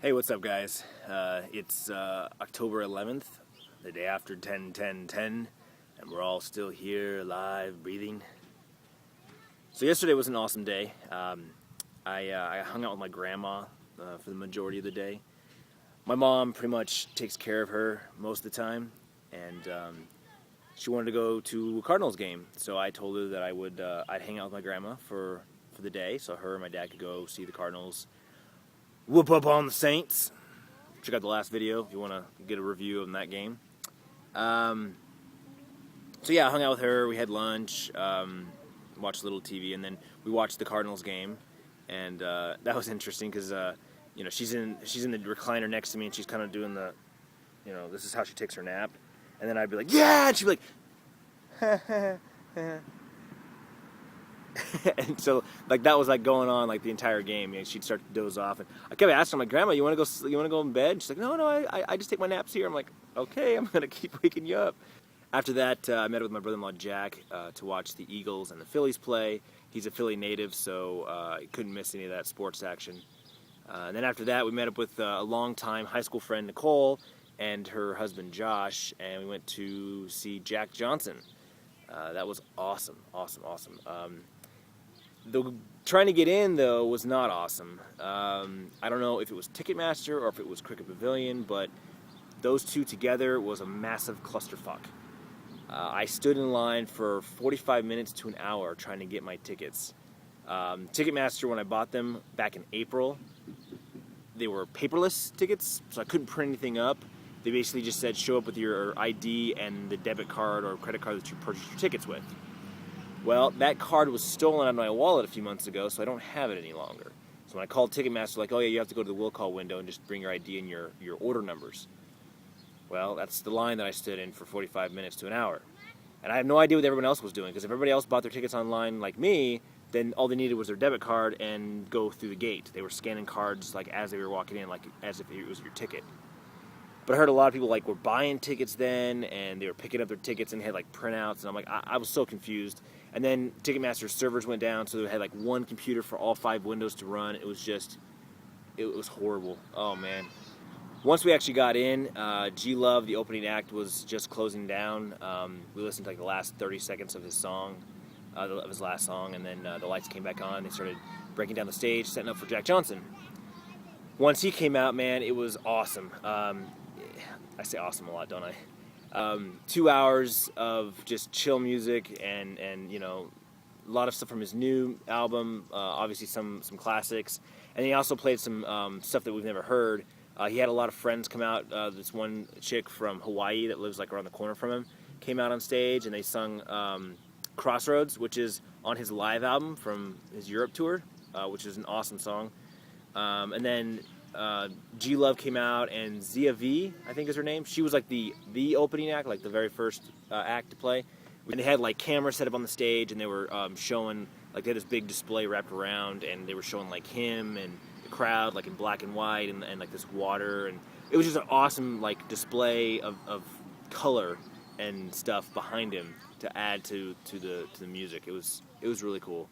Hey, what's up, guys? It's October 11th, the day after 10/10/10, and we're all still here, alive, breathing. So yesterday was an awesome day. I hung out with my grandma for the majority of the day. My mom pretty much takes care of her most of the time, and she wanted to go to a Cardinals game, so I told her that I'd hang out with my grandma for the day, so her and my dad could go see the Cardinals whoop up on the Saints. Check out the last video if you want to get a review of that game. So yeah, I hung out with her. We had lunch, watched a little TV, and then we watched the Cardinals game. And that was interesting because she's in the recliner next to me, and she's kind of doing the, this is how she takes her nap. And then I'd be like, yeah, and she'd be like, and so that was going on the entire game. She'd start to doze off, and I kept asking my grandma, "You want to go in bed?" She's like, "No, I just take my naps here." I'm like, "Okay, I'm gonna keep waking you up." After that, I met with my brother-in-law Jack to watch the Eagles and the Phillies play. He's a Philly native, so I couldn't miss any of that sports action. And then after that, we met up with a longtime high school friend Nicole and her husband Josh, and we went to see Jack Johnson. That was awesome. Trying to get in, though, was not awesome. I don't know if it was Ticketmaster or if it was Cricket Pavilion, but those two together was a massive clusterfuck. I stood in line for 45 minutes to an hour trying to get my tickets. Ticketmaster, when I bought them back in April, they were paperless tickets, so I couldn't print anything up. They basically just said show up with your ID and the debit card or credit card that you purchased your tickets with. Well, that card was stolen out of my wallet a few months ago, so I don't have it any longer. So when I called Ticketmaster, oh yeah, you have to go to the will call window and just bring your ID and your order numbers. Well, that's the line that I stood in for 45 minutes to an hour. And I have no idea what everyone else was doing, because if everybody else bought their tickets online like me, then all they needed was their debit card and go through the gate. They were scanning cards as they were walking in, as if it was your ticket. But I heard a lot of people were buying tickets then, and they were picking up their tickets and had printouts, and I'm I was so confused. And then Ticketmaster's servers went down, so they had one computer for all 5 windows to run. It was horrible. Oh man. Once we actually got in, G-Love, the opening act, was just closing down. We listened to the last 30 seconds of his song, of his last song, and then the lights came back on. They started breaking down the stage, setting up for Jack Johnson. Once he came out, man, it was awesome. I say awesome a lot, don't I? 2 hours of just chill music and a lot of stuff from his new album, obviously some classics, and he also played some stuff that we've never heard. He had a lot of friends come out. This one chick from Hawaii that lives around the corner from him came out on stage, and they sung Crossroads, which is on his live album from his Europe tour, which is an awesome song. And then G-Love came out, and Zia V, I think is her name. She was the opening act, the very first act to play. And they had cameras set up on the stage, and they were showing, they had this big display wrapped around, and they were showing him and the crowd in black and white, and this water, and it was just an awesome display of color and stuff behind him to add to the music. It was really cool.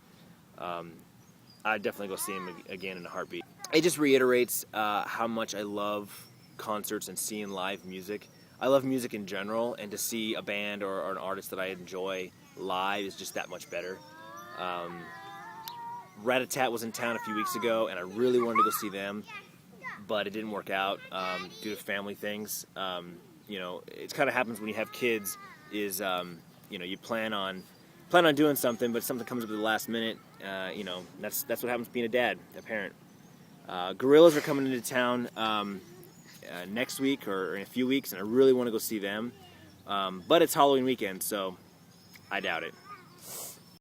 I'd definitely go see him again in a heartbeat. It just reiterates how much I love concerts and seeing live music. I love music in general, and to see a band or an artist that I enjoy live is just that much better. Rat-a-tat was in town a few weeks ago, and I really wanted to go see them, but it didn't work out due to family things. It kind of happens when you have kids. You plan on doing something, but something comes up at the last minute. That's what happens being a dad, a parent. Gorillaz are coming into town next week or in a few weeks, and I really want to go see them. But it's Halloween weekend, so I doubt it.